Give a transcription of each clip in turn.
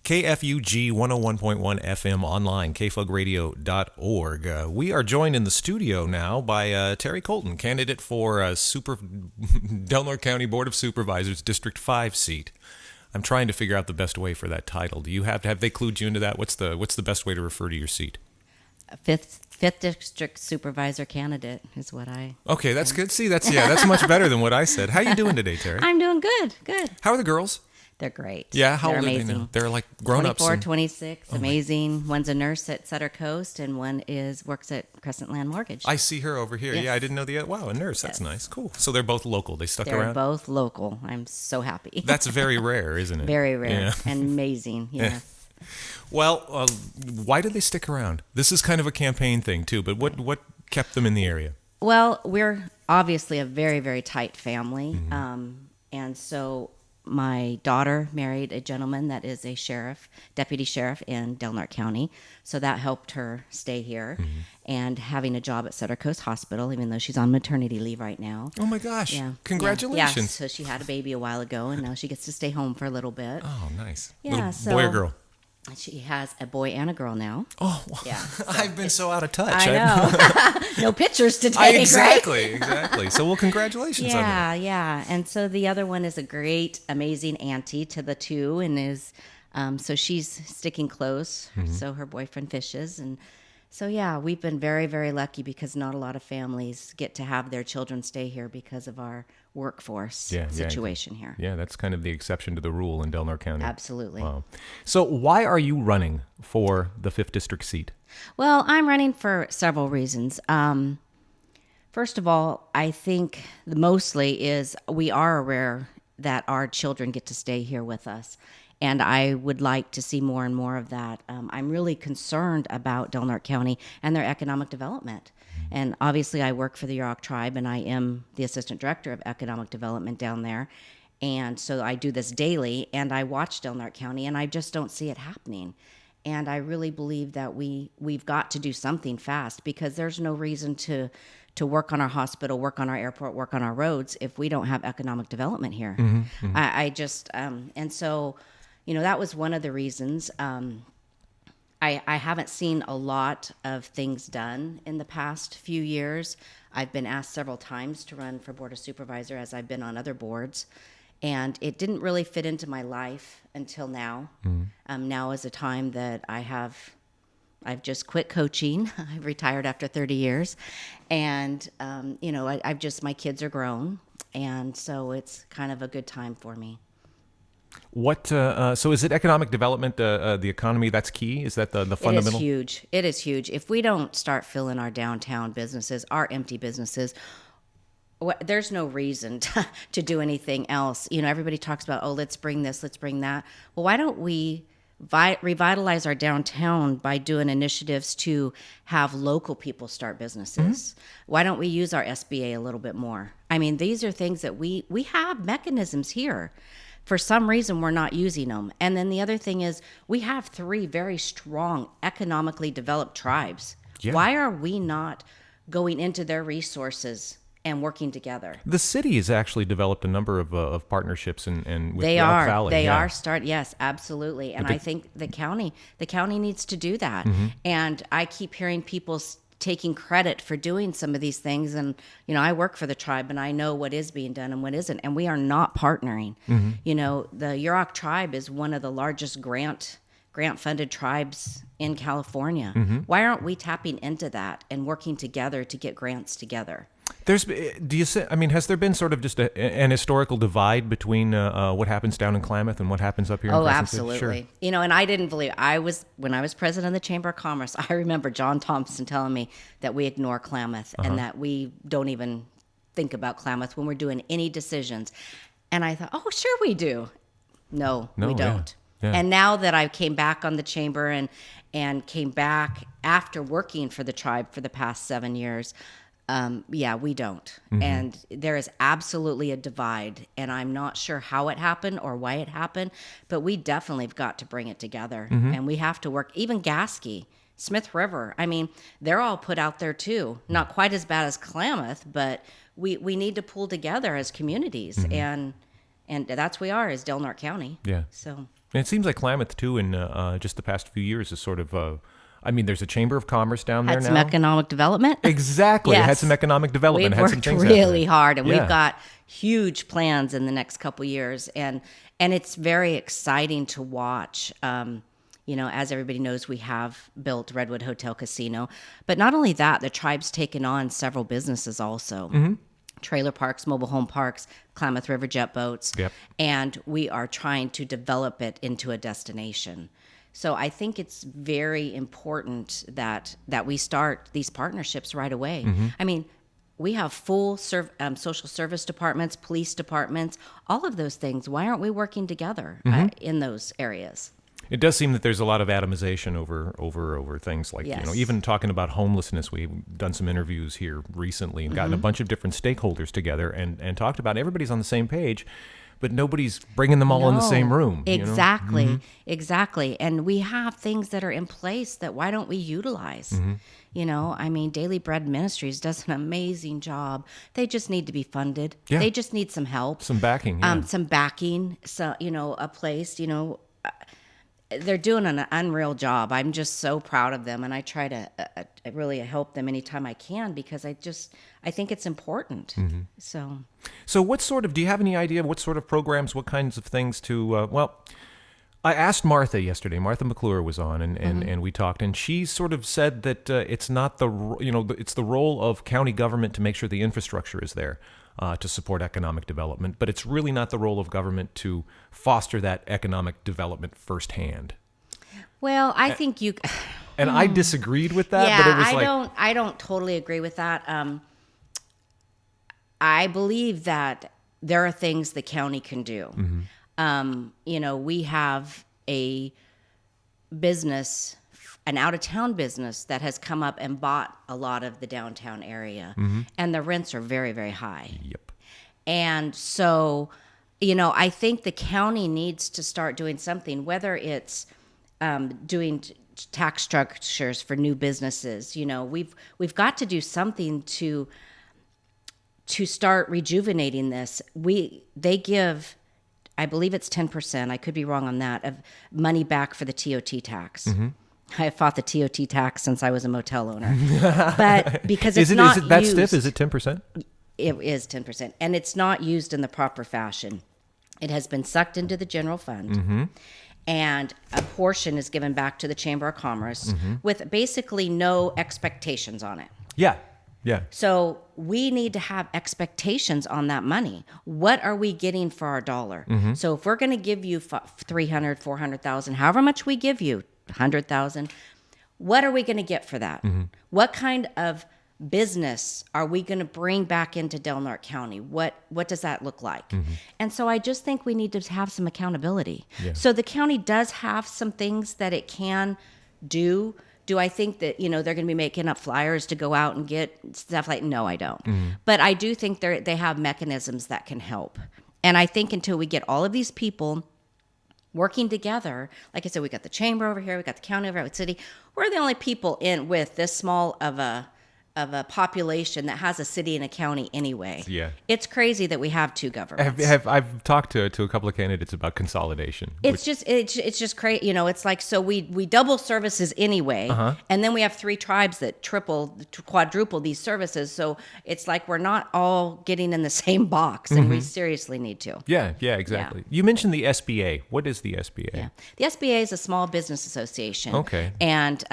KFUG 101.1 FM online, kfugradio.org. We are joined in the studio now by Terri Colton, candidate for Del Norte County Board of Supervisors District 5 seat. I'm trying to figure out the best way for that title. Do you have they clued you into that? What's the best way to refer to your seat? Fifth district supervisor candidate is what I. Okay, that's good. See, that's much better than what I said. How you doing today, Terri? I'm doing good. How are the girls? They're great. Yeah, how They're old amazing. are they now? They're like grown-ups. 24, 26, amazing. One's a nurse at Sutter Coast, and one works at Crescent Land Mortgage. I see her over here. Yes. Yeah, I didn't know wow, a nurse. That's Yes. nice. Cool. So they're both local. They stuck They're around? both local. I'm so happy. That's very rare, isn't it? Very rare Yeah. and amazing. Yes. Well, why did they stick around? This is kind of a campaign thing, too, but what kept them in the area? Well, we're obviously a very, very tight family. Mm-hmm. And so my daughter married a gentleman that is a deputy sheriff in Del Norte County. So that helped her stay here. Mm-hmm. And having a job at Sutter Coast Hospital, even though she's on maternity leave right now. Oh, my gosh. Yeah. Congratulations. Yeah. So she had a baby a while ago, and now she gets to stay home for a little bit. Oh, nice. Yeah, Little boy or girl? She has a boy and a girl now. Oh, Yeah, so I've been so out of touch. I know. No pictures to take, Exactly. right? So, well, congratulations on that. Yeah. And so the other one is a great, amazing auntie to the two, and is so she's sticking close. Mm-hmm. So her boyfriend fishes, and so yeah, we've been very, very lucky because not a lot of families get to have their children stay here because of our workforce situation here. Yeah, that's kind of the exception to the rule in Del Norte County. Absolutely. Wow. So why are you running for the 5th District seat? Well, I'm running for several reasons. First of all, I think mostly is we are aware that our children get to stay here with us. And I would like to see more and more of that. I'm really concerned about Del Norte County and their economic development. And obviously I work for the Yurok tribe, and I am the assistant director of economic development down there. And so I do this daily, and I watch Del Norte County, and I just don't see it happening. And I really believe that we've got to do something fast, because there's no reason to work on our hospital, work on our airport, work on our roads if we don't have economic development here. Mm-hmm. I just, and so, that was one of the reasons. I haven't seen a lot of things done in the past few years. I've been asked several times to run for Board of Supervisor, as I've been on other boards. And it didn't really fit into my life until now. Mm-hmm. Now is a time that I've just quit coaching. I've retired after 30 years. And, my kids are grown. And so it's kind of a good time for me. What? So is it economic development, the economy, that's key? Is that the fundamental? It is huge. It is huge. If we don't start filling our downtown businesses, our empty businesses, there's no reason to do anything else. Everybody talks about, let's bring this, let's bring that. Well, why don't we revitalize our downtown by doing initiatives to have local people start businesses? Mm-hmm. Why don't we use our SBA a little bit more? I mean, these are things that we have mechanisms here. For some reason, we're not using them. And then the other thing is we have 3 very strong, economically developed tribes. Yeah. Why are we not going into their resources and working together? The city has actually developed a number of partnerships and with they Rock are. Valley. They are yes, absolutely. And I think the county needs to do that. Mm-hmm. And I keep hearing people taking credit for doing some of these things, and I work for the tribe, and I know what is being done and what isn't, and we are not partnering. Mm-hmm. The Yurok tribe is one of the largest grant funded tribes in California. Mm-hmm. Why aren't we tapping into that and working together to get grants together? Has there been sort of just an historical divide between what happens down in Klamath and what happens up here in Crescent City? Absolutely. Sure. And I didn't believe, when I was president of the Chamber of Commerce, I remember John Thompson telling me that we ignore Klamath and that we don't even think about Klamath when we're doing any decisions. And I thought, sure we do. No, we don't. Yeah. And now that I came back on the chamber and came back after working for the tribe for the past 7 years, we don't. Mm-hmm. And there is absolutely a divide, and I'm not sure how it happened or why it happened, but we definitely have got to bring it together. Mm-hmm. And we have to work. Even Gasky, Smith River, they're all put out there too. Not quite as bad as Klamath, but we need to pull together as communities. Mm-hmm. and that's where we are, is Del Norte County. Yeah. So And it seems like Klamath, too, in just the past few years is sort of, there's a Chamber of Commerce down there had now. some economic development. Exactly. It had Yes. some economic development. We've had some worked things really happening. hard, and Yeah. we've got huge plans in the next couple years, and it's very exciting to watch. As everybody knows, we have built Redwood Hotel Casino, but not only that, the tribe's taken on several businesses also. Mm-hmm. Trailer parks, mobile home parks, Klamath River jet boats, Yep. and we are trying to develop it into a destination. So I think it's very important that we start these partnerships right away. Mm-hmm. I mean, we have full social service departments, police departments, all of those things. Why aren't we working together in those areas? It does seem that there's a lot of atomization over things like, Yes. even talking about homelessness. We've done some interviews here recently and gotten a bunch of different stakeholders together and talked about everybody's on the same page, but nobody's bringing them all in the No, same room. Exactly, exactly. And we have things that are in place that why don't we utilize? Daily Bread Ministries does an amazing job. They just need to be funded. Yeah. They just need some help. Some backing. Yeah. Some backing, so a place, they're doing an unreal job. I'm just so proud of them, and I try to really help them anytime I can because I think it's important. So do you have any idea what sort of programs, what kinds of things to, I asked Martha yesterday. Martha McClure was on, and we talked, and she sort of said that it's not it's the role of county government to make sure the infrastructure is there to support economic development, but it's really not the role of government to foster that economic development firsthand. Well, I think you. And I disagreed with that, Yeah, but it was I don't totally agree with that. I believe that there are things the county can do. We have a business, an out-of-town business that has come up and bought a lot of the downtown area, and the rents are very, very high. Yep. And so, I think the county needs to start doing something, whether it's doing tax structures for new businesses. We've got to do something to start rejuvenating this. They give, I believe it's 10%, I could be wrong on that, of money back for the TOT tax. I have fought the TOT tax since I was a motel owner. But because it's not is it that used, stiff? Is it 10%? It is 10%. And it's not used in the proper fashion. It has been sucked into the general fund. And a portion is given back to the Chamber of Commerce with basically no expectations on it. Yeah. Yeah. So we need to have expectations on that money. What are we getting for our dollar? So if we're going to give you 300, 400,000, however much we give you, 100,000, what are we going to get for that? What kind of business are we going to bring back into Del Norte County? What does that look like? And so I just think we need to have some accountability. Yeah. So the county does have some things that it can do. Do I think that, they're going to be making up flyers to go out and get stuff like, no, I don't. But I do think they have mechanisms that can help. And I think until we get all of these people working together, like I said, we got the chamber over here, we got the county over here, with city. We're the only people in with this small of a population that has a city and a county anyway. Yeah. It's crazy that we have two governments. I've talked to a couple of candidates about consolidation. It's just crazy. It's like, so we double services anyway, and then we have three tribes that quadruple these services. So it's like we're not all getting in the same box, and we seriously need to. Yeah, exactly. You mentioned the SBA. What is the SBA? Yeah. The SBA is a small business association. Okay. And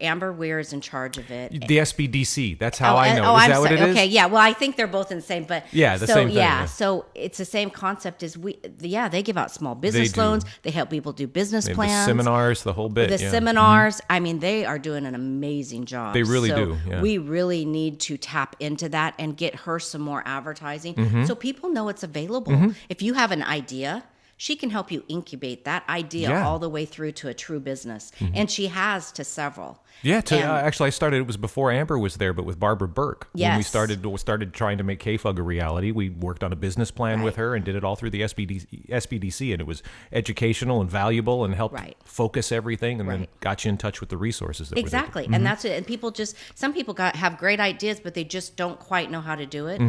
Amber Weir is in charge of it. The SBDC. That's how I know. Is that what it is? Okay, yeah. Well, I think they're both in the same, but yeah, the same thing. Yeah, so it's the same concept as they give out small business loans. They help people do business plans. The seminars, the whole bit. The seminars. I mean, they are doing an amazing job. They really do. Yeah. We really need to tap into that and get her some more advertising so people know it's available. If you have an idea, she can help you incubate that idea Yeah. all the way through to a true business. And she has to several. Yeah, And- actually, I started. It was before Amber was there, but with Barbara Burke. When we Yes. started trying to make KFUG a reality, we worked on a business plan with Right. her and did it all through the SBDC, and it was educational and valuable and helped Right. focus everything, and then Right. got you in touch with the resources that Exactly. And that's it. And people some people have great ideas, but they just don't quite know how to do it.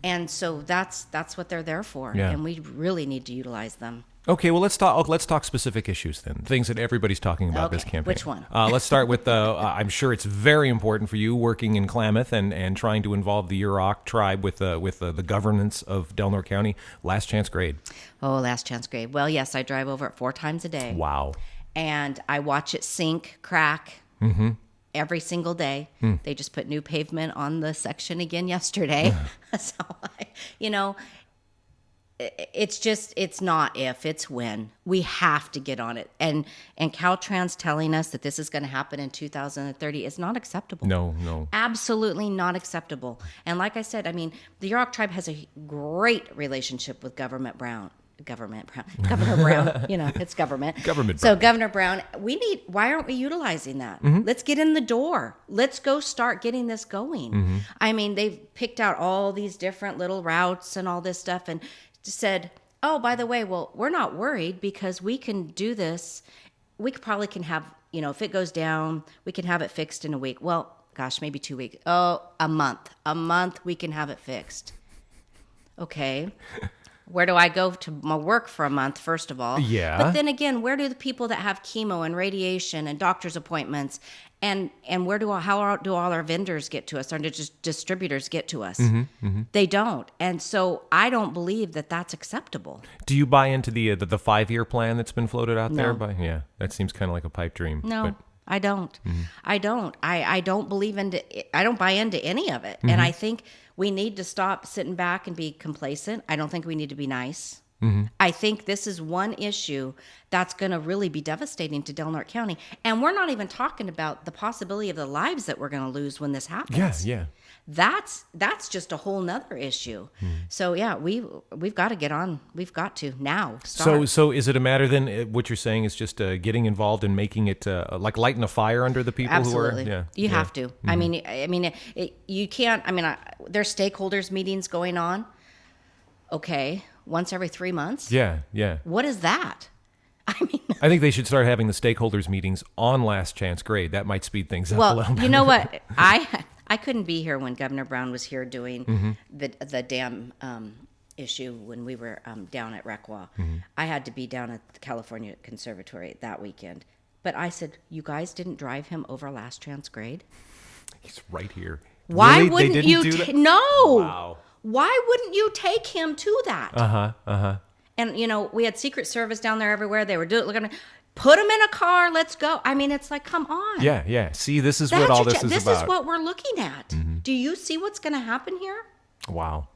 And so that's what they're there for. Yeah. And we really need to utilize them. Okay, well, let's talk specific issues then. Things that everybody's talking about this Okay, campaign. which one? Let's start with I'm sure it's very important for you working in Klamath and trying to involve the Yurok tribe with the governance of Delnor County. Last chance grade. Oh, last chance grade. Well, yes, I drive over it 4 times a day. Wow. And I watch it sink, crack every single day. They just put new pavement on the section again yesterday. So, it's not if, it's when. We have to get on it. And Caltrans telling us that this is going to happen in 2030 is not acceptable. No. Absolutely not acceptable. And like I said, I mean, the Yurok tribe has a great relationship with Governor Brown. It's government. Government So Brown. Governor Brown, why aren't we utilizing that? Let's get in the door. Let's go start getting this going. I mean, they've picked out all these different little routes and all this stuff and said, oh, by the way, well, we're not worried because we can do this. We probably can have, if it goes down, we can have it fixed in a week. Well, gosh, maybe 2 weeks. Oh, a month. A month we can have it fixed. Okay. Where do I go to my work for a month, first of all? Yeah. But then again, where do the people that have chemo and radiation and doctor's appointments and how do all our vendors get to us, our distributors get to us? They don't. And so I don't believe that that's acceptable. Do you buy into the 5-year plan that's been floated out there? No. Yeah, that seems kind of like a pipe dream. No. But I don't. I don't. I don't believe I don't buy into any of it. And I think we need to stop sitting back and be complacent. I don't think we need to be nice. I think this is one issue that's going to really be devastating to Delnor County. And we're not even talking about the possibility of the lives that we're going to lose when this happens. yeah. That's just a whole nother issue. So yeah, we've got to get on. We've got to now start. So is it a matter then? What you're saying is just getting involved and making it like lighting a fire under the people Absolutely. who are. You have to. I mean, you can't. I mean, there's stakeholders meetings going on. Okay, once every 3 months. Yeah. What is that? I mean, I think they should start having the stakeholders meetings on last chance grade. That might speed things up a well, little bit. you know what? I couldn't be here when Governor Brown was here doing the dam issue when we were down at Requa. I had to be down at the California Conservatory that weekend. But I said, you guys didn't drive him over last chance grade? He's right here. Why Really? They wouldn't didn't you? do that? No. Wow. Why wouldn't you take him to that? Uh-huh. And we had Secret Service down there everywhere. They were looking. Put him in a car. Let's go. I mean, it's like, come on. Yeah. See, this is what all this is about. This is what we're looking at. Do you see what's going to happen here? Wow.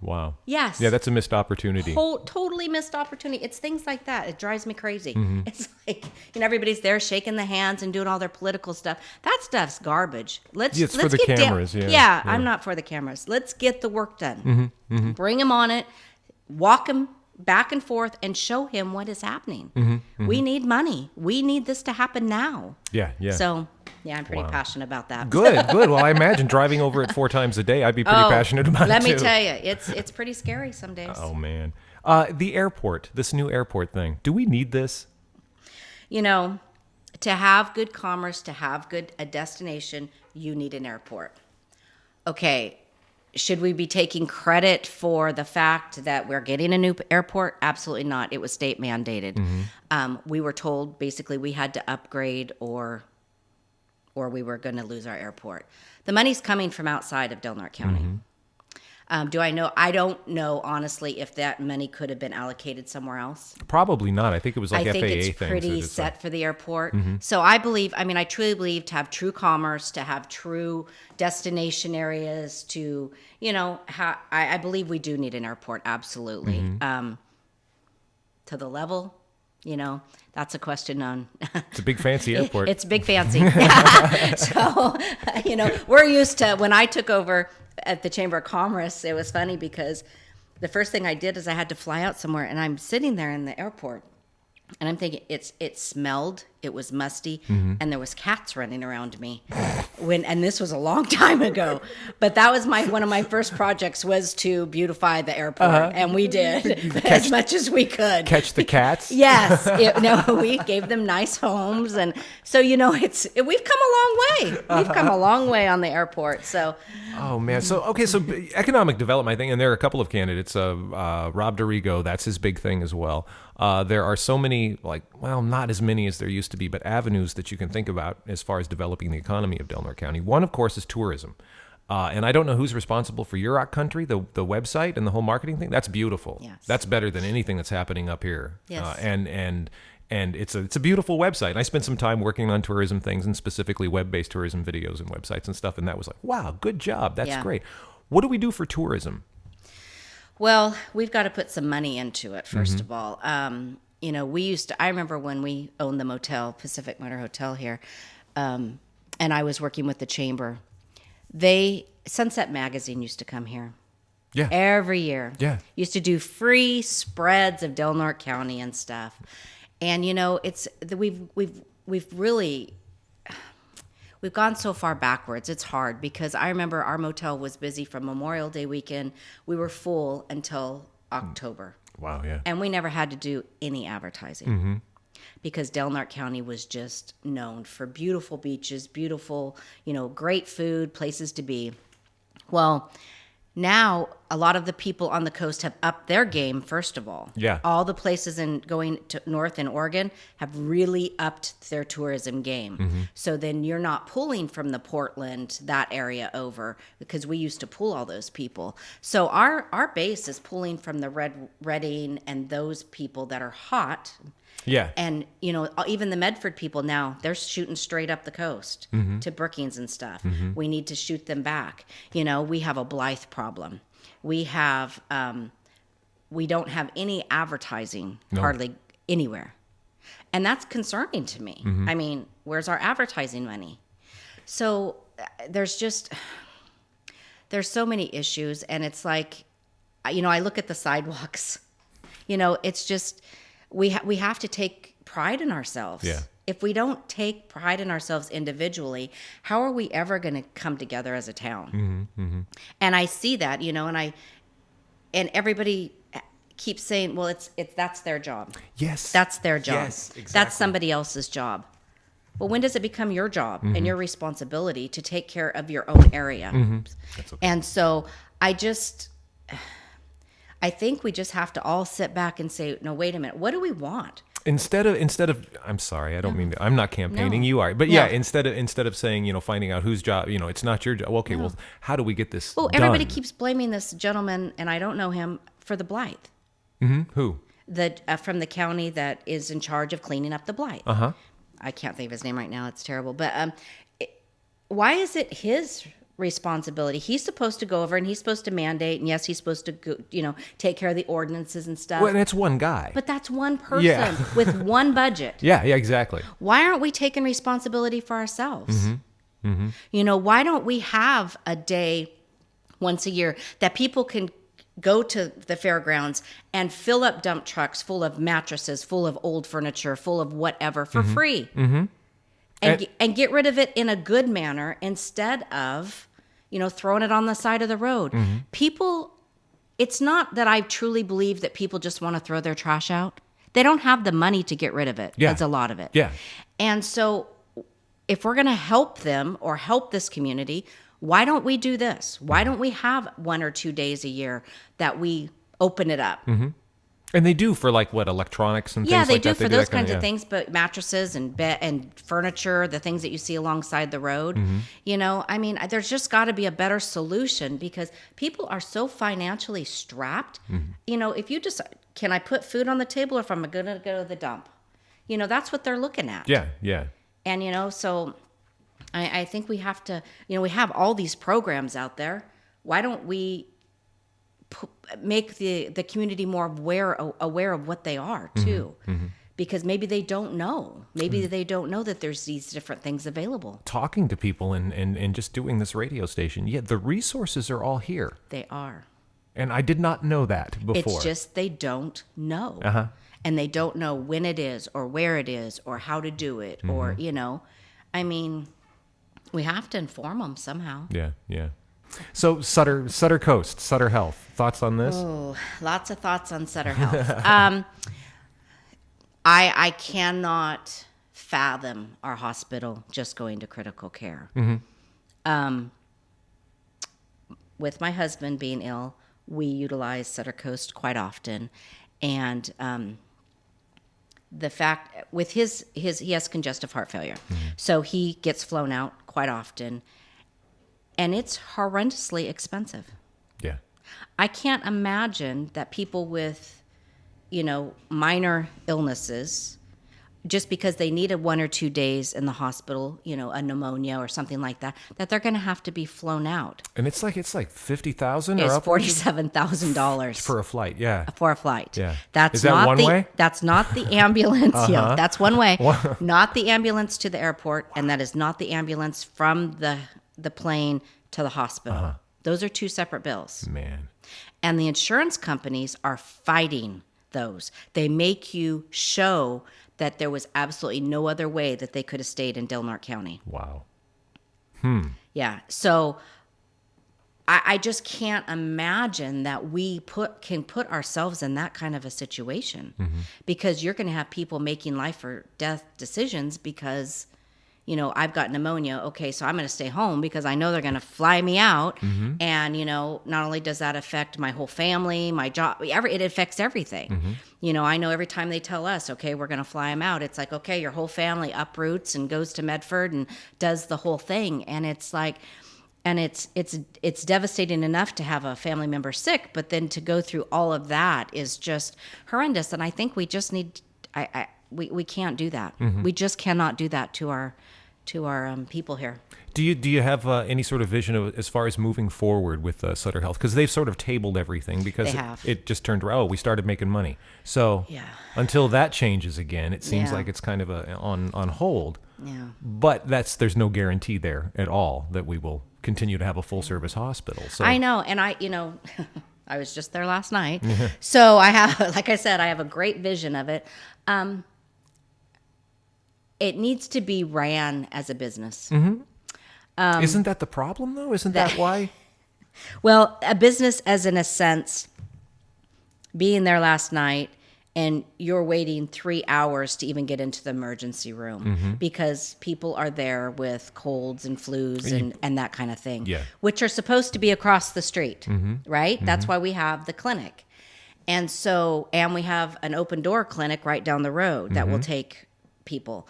Yes. Yeah, that's a missed opportunity. Totally missed opportunity. It's things like that. It drives me crazy. It's like, everybody's there shaking the hands and doing all their political stuff. That stuff's garbage. It's for the get cameras, yeah. Yeah, I'm not for the cameras. Let's get the work done. Bring him on it. Walk him back and forth and show him what is happening. We need money. We need this to happen now. Yeah. So, yeah, I'm pretty passionate about that. Good. Well, I imagine driving over it 4 times a day, I'd be pretty passionate about it Let too. me tell you, it's pretty scary some days. Oh, man. The airport, this new airport thing. Do we need this? To have good commerce, to have a destination, you need an airport. Okay, should we be taking credit for the fact that we're getting a new airport? Absolutely not. It was state mandated. We were told basically we had to upgrade or we were going to lose our airport. The money's coming from outside of Delnor County. Do I know? I don't know, honestly, if that money could have been allocated somewhere else. Probably not. I think it was like I FAA think things. it's pretty set for the airport. So I truly believe to have true commerce, to have true destination areas, to, I believe we do need an airport, absolutely. To the level, that's a question on. It's a big fancy airport. It's big fancy. So, we're used to, when I took over at the Chamber of Commerce, it was funny because the first thing I did is I had to fly out somewhere, and I'm sitting there in the airport, And I'm thinking it smelled, it was musty, and there was cats running around me. And this was a long time ago, but that was one of my first projects was to beautify the airport, and we did as much as we could. Catch the cats? Yes, we gave them nice homes, and so we've come a long way. We've come a long way on the airport. So, oh man, so economic development, I think, and there are a couple of candidates. Rob Dorigo, that's his big thing as well. There are so many, not as many as there used to be, but avenues that you can think about as far as developing the economy of Delaware County. One, of course, is tourism. And I don't know who's responsible for Yurok Country, the website and the whole marketing thing. That's beautiful. Yes. That's better than anything that's happening up here. Yes. And it's a beautiful website. And I spent some time working on tourism things and specifically web-based tourism videos and websites and stuff. And that was like, wow, good job. That's great. What do we do for tourism? Well, we've got to put some money into it, first of all. I remember when we owned the motel, Pacific Motor Hotel here, and I was working with the chamber. Sunset Magazine used to come here. Yeah. Every year. Yeah. Used to do free spreads of Delaware County and stuff. And we've gone so far backwards. It's hard because I remember our motel was busy from Memorial Day weekend. We were full until October. Wow, yeah. And we never had to do any advertising because Delaware County was just known for beautiful beaches, beautiful, great food, places to be. Well, now a lot of the people on the coast have upped their game, first of all. Yeah. All the places going to north in Oregon have really upped their tourism game. So then you're not pulling from the Portland, that area over, because we used to pull all those people. So our base is pulling from the Redding and those people that are hot. Yeah. And, even the Medford people now, they're shooting straight up the coast to Brookings and stuff. We need to shoot them back. We have a Blythe problem. We don't have any advertising hardly anywhere. And that's concerning to me. I mean, where's our advertising money? So there's so many issues. And it's like, I look at the sidewalks, it's just, we have to take pride in ourselves. Yeah. If we don't take pride in ourselves individually, how are we ever going to come together as a town? And I see that, and everybody keeps saying, well, that's their job. Yes. That's their job. Yes, exactly. That's somebody else's job. Well, when does it become your job and your responsibility to take care of your own area? That's okay. And so I think we just have to all sit back and say, no, wait a minute, what do we want? Instead of, I'm sorry, I don't mean to, I'm not campaigning, No. you are. But No. yeah, instead of saying, finding out whose job, it's not your job. Okay, well, how do we get this done? Everybody keeps blaming this gentleman, and I don't know him, for the Blythe. Who? From the county that is in charge of cleaning up the Blythe. Uh-huh. I can't think of his name right now. It's terrible. But why is it his responsibility? He's supposed to go over and he's supposed to mandate, and yes, he's supposed to go, take care of the ordinances and stuff. Well, and it's one guy. But that's one person with one budget. Yeah, exactly. Why aren't we taking responsibility for ourselves? Why don't we have a day once a year that people can go to the fairgrounds and fill up dump trucks full of mattresses, full of old furniture, full of whatever for free? And get rid of it in a good manner instead of, throwing it on the side of the road. People, it's not that I truly believe that people just want to throw their trash out. They don't have the money to get rid of it. Yeah. That's a lot of it. Yeah. And so if we're going to help them or help this community, why don't we do this? Why don't we have 1 or 2 days a year that we open it up? And they do for electronics and things like that. Yeah, they do for those kinds of of things, but mattresses and bed and furniture, the things that you see alongside the road. There's just got to be a better solution because people are so financially strapped. If you just, can I put food on the table or if I'm going to go to the dump? That's what they're looking at. Yeah. And, so I think we have to, we have all these programs out there. Why don't we make the community more aware of what they are too? Because maybe they don't know. Maybe they don't know that there's these different things available. Talking to people and just doing this radio station. Yeah, the resources are all here. They are. And I did not know that before. It's just they don't know. and they don't know when it is or where it is or how to do it, or, I mean, we have to inform them somehow. Yeah, yeah. So Sutter Coast, Sutter Health, thoughts on this? Oh, lots of thoughts on Sutter Health. I cannot fathom our hospital just going to critical care. With my husband being ill, we utilize Sutter Coast quite often, and the fact with his he has congestive heart failure, so he gets flown out quite often, and it's horrendously expensive. Yeah. I can't imagine that people with, minor illnesses, just because they needed 1 or 2 days in the hospital, a pneumonia or something like that, that they're going to have to be flown out. And it's like $50,000 or It's up $47,000 for a flight. Yeah. for a flight. Yeah. That's Is that not one the way? That's not the ambulance. Yeah, that's one way. Not the ambulance to the airport, and that is not the ambulance from the plane to the hospital. Those are 2 separate bills. Man. And the insurance companies are fighting those. They make you show that there was absolutely no other way that they could have stayed in Del Norte County. Wow. Yeah. So I just can't imagine that we can put ourselves in that kind of a situation, because you're going to have people making life or death decisions because, I've got pneumonia. Okay, so I'm going to stay home because I know they're going to fly me out. And, not only does that affect my whole family, my job, it affects everything. I know every time they tell us, okay, we're going to fly him out, it's like, okay, your whole family uproots and goes to Medford and does the whole thing. And it's like, and it's devastating enough to have a family member sick, but then to go through all of that is just horrendous. And I think we just need, we can't do that. We just cannot do that to our people here. Do you have any sort of vision of, as far as moving forward with Sutter Health? Because they've sort of tabled everything because it just turned around. Oh, we started making money. So until that changes again, it seems like it's kind of on hold. Yeah. But there's no guarantee there at all that we will continue to have a full service hospital. So I know, and I I was just there last night, so I have, like I said, I have a great vision of it. It needs to be ran as a business. Isn't that the problem, though? Isn't that why? Well, a business, as in a sense, being there last night, and you're waiting 3 hours to even get into the emergency room because people are there with colds and flus and that kind of thing, which are supposed to be across the street, right? That's why we have the clinic. And we have an open door clinic right down the road that will take people.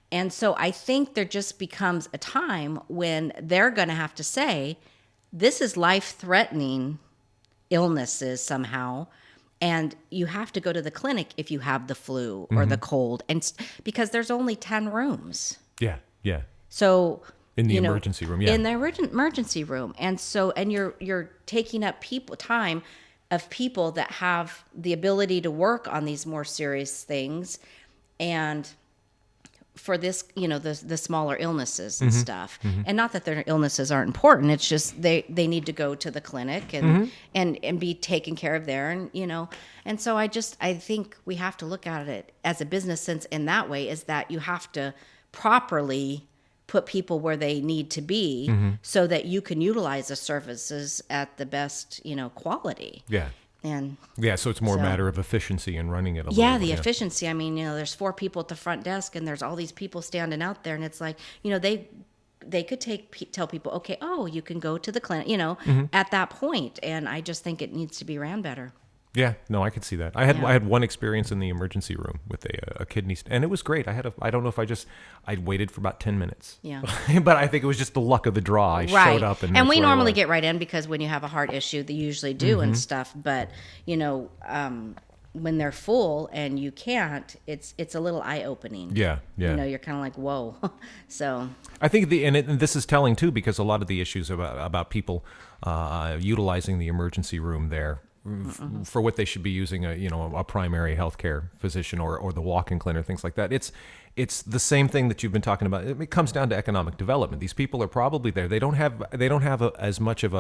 And so I think there just becomes a time when they're going to have to say, this is life-threatening illnesses somehow, and you have to go to the clinic if you have the flu or the cold, and because there's only 10 rooms. Yeah. So in the emergency room, in the emergency room, and you're taking up time of people that have the ability to work on these more serious things, and for this, the smaller illnesses and stuff. And not that their illnesses aren't important. It's just they need to go to the clinic and be taken care of there. And so I think we have to look at it as a business sense in that way, is that you have to properly put people where they need to be so that you can utilize the services at the best, quality. Yeah. And so it's more a matter of efficiency and running it a little bit. The efficiency. I mean, there's 4 people at the front desk and there's all these people standing out there, and it's like, they could tell people, okay, you can go to the clinic, at that point. And I just think it needs to be ran better. Yeah, no, I could see that. I had one experience in the emergency room with a kidney, and it was great. I don't know if I waited for about 10 minutes. Yeah. But I think it was just the luck of the draw. I showed up, and we normally get right in because when you have a heart issue, they usually do and stuff. But when they're full and you can't, it's a little eye opening. Yeah. You're kind of like, whoa. So I think and this is telling too, because a lot of the issues about people utilizing the emergency room there for what they should be using a primary healthcare physician or the walk-in clinic, things like that. It's the same thing that you've been talking about. It comes down to economic development. These people are probably there. They don't have as much of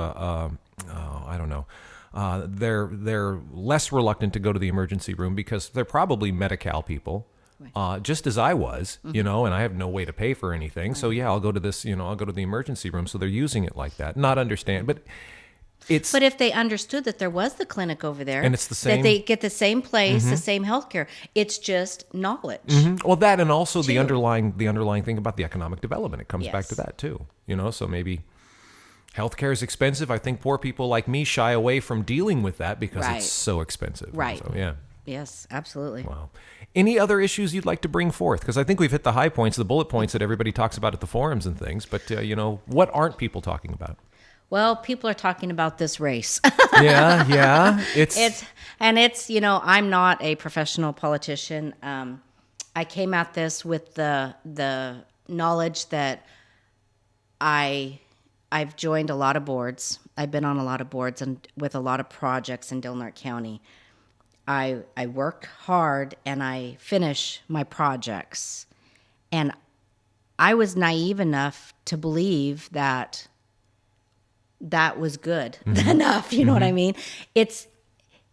they're less reluctant to go to the emergency room because they're probably Medi-Cal people. Right. Just as I was, and I have no way to pay for anything. Right. So yeah, I'll go to this, I'll go to the emergency room. So they're using it like that. Not understand, but but if they understood that there was the clinic over there, and it's the same, that they get the same place, the same healthcare, it's just knowledge. Well, that and also the underlying thing about the economic development. It comes back to that too. So maybe healthcare is expensive. I think poor people like me shy away from dealing with that because it's so expensive. Right. So, yeah. Yes, absolutely. Wow. Any other issues you'd like to bring forth? Because I think we've hit the high points, the bullet points that everybody talks about at the forums and things. But, what aren't people talking about? Well, people are talking about this race. Yeah. It's I'm not a professional politician. I came at this with the knowledge that I've joined a lot of boards. I've been on a lot of boards and with a lot of projects in Del Norte County. I work hard and I finish my projects. And I was naive enough to believe that was good enough. You know what I mean? It's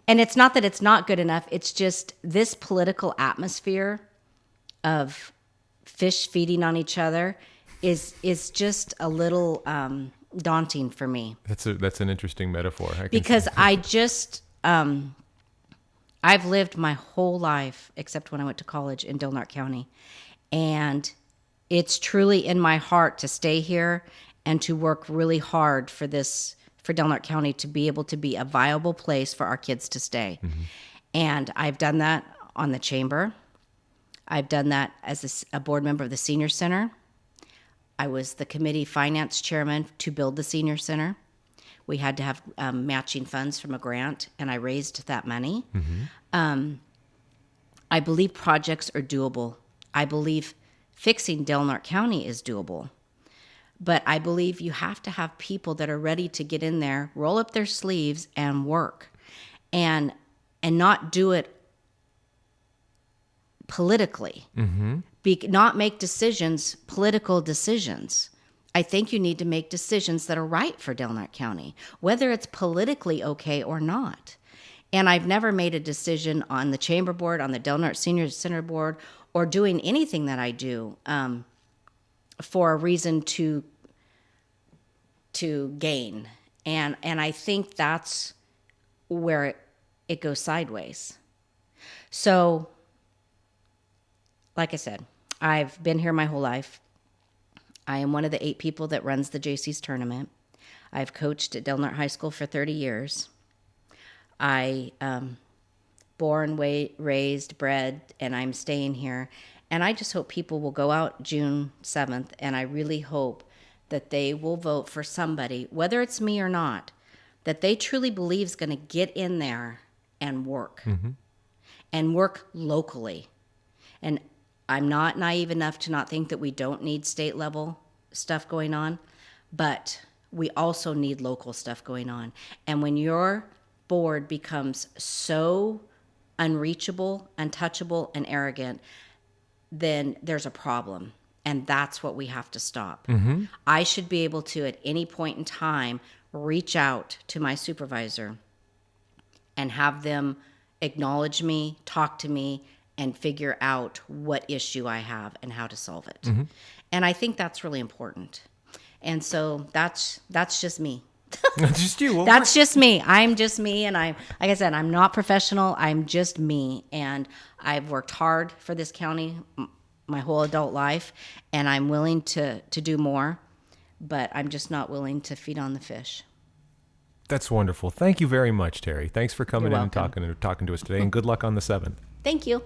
not that it's not good enough. It's just this political atmosphere of fish feeding on each other is just a little daunting for me. That's an interesting metaphor. Because I've lived my whole life, except when I went to college in Del Norte County, and it's truly in my heart to stay here and to work really hard for Del Norte County to be able to be a viable place for our kids to stay. And I've done that on the chamber. I've done that as a board member of the senior center. I was the committee finance chairman to build the senior center. We had to have matching funds from a grant, and I raised that money. I believe projects are doable. I believe fixing Del Norte County is doable. But I believe you have to have people that are ready to get in there, roll up their sleeves, and work, and not do it politically. Not make political decisions. I think you need to make decisions that are right for Del Norte County, whether it's politically okay or not. And I've never made a decision on the chamber board, on the Del Norte Senior Center board, or doing anything that I do for a reason to gain. And I think that's where it goes sideways. So, like I said, I've been here my whole life. I am one of the 8 people that runs the JC's tournament. I've coached at Del Norte High School for 30 years. I born, raised, bred, and I'm staying here. And I just hope people will go out June 7th, and I really hope that they will vote for somebody, whether it's me or not, that they truly believe is going to get in there and work, and work locally. And I'm not naive enough to not think that we don't need state level stuff going on, but we also need local stuff going on. And when your board becomes so unreachable, untouchable, and arrogant, then there's a problem. And that's what we have to stop. I should be able to, at any point in time, reach out to my supervisor and have them acknowledge me, talk to me, and figure out what issue I have and how to solve it. And I think that's really important. And so that's just me. That's just you. Well, that's just me. I'm just me. And like I said, I'm not professional. I'm just me. And I've worked hard for this county my whole adult life. And I'm willing to do more. But I'm just not willing to feed on the fish. That's wonderful. Thank you very much, Terri. Thanks for coming You're in and talking to us today. And good luck on the 7th. Thank you.